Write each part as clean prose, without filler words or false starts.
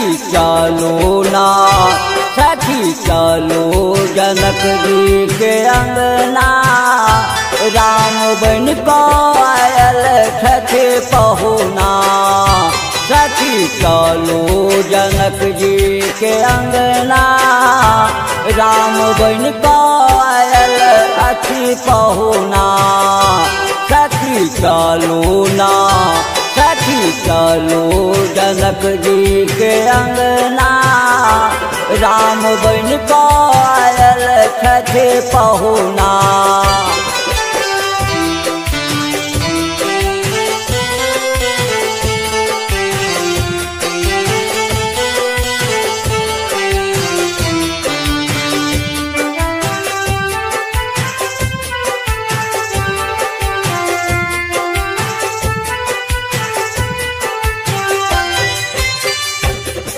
सखी चलो ना सखी चलो जनक जी के अंगना, राम बन को आयल छठे पहुना। सखी चलो जनक जी के अंगना, राम बन को आयल छठे पहुना। सखी चलो ना सखी चलो जनक जी के अंगना, राम बन को आयल छठे पहुना।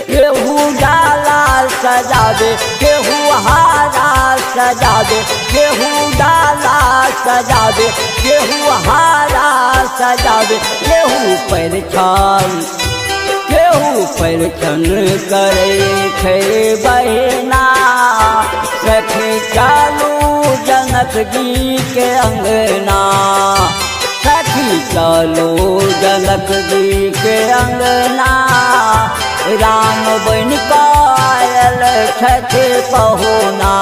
केहू डाला सजावे केहू हारा सजावे, केहू डाला सजावे केहू हारा सजावे। केहू परिछन करे थे बहना, सखी चलो जनक जी के अंगना। सखी चलो जनक जी के अंगना, राम बन को आयल छठे पहुना।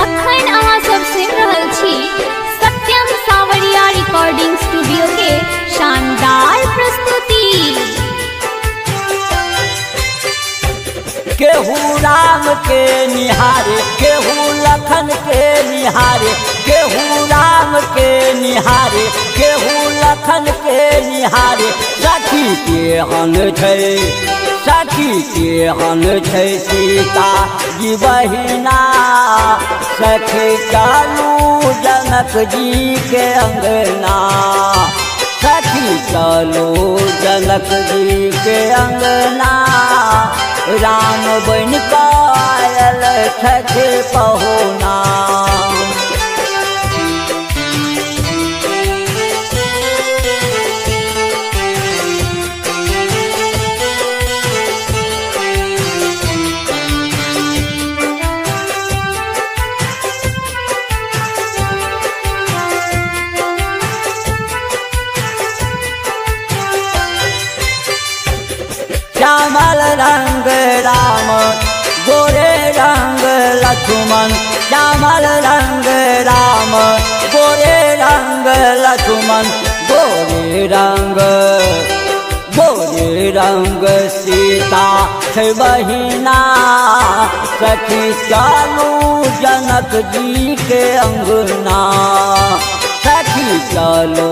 अखन अहाँ सब सुनि रहल छी सत्यम सावरिया रिकॉर्डिंग स्टूडियो के शानदार प्रस्तुति। केहू राम के निहारे केहू लखन के निहारे, केहू राम के निहारे केहू लखन के निहारे। सखी के हन छै सखी के हन छै सीता जी बहिना। सखी चलू जनक जी के अंगना, सखी चलो जनक जी के अंगना, राम बन को आयल छठे पहुना। श्यामल रंग राम गोरे रंग लक्ष्मण, श्यामल रंग राम गोरे रंग लक्ष्मण। गोरे रंग सीता छै बहिना। सखी चलू जनक जी के अंगना, सखी चलो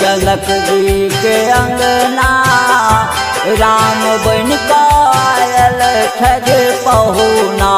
जनक जी के अंगना, राम बन को आयल छठे पहुना।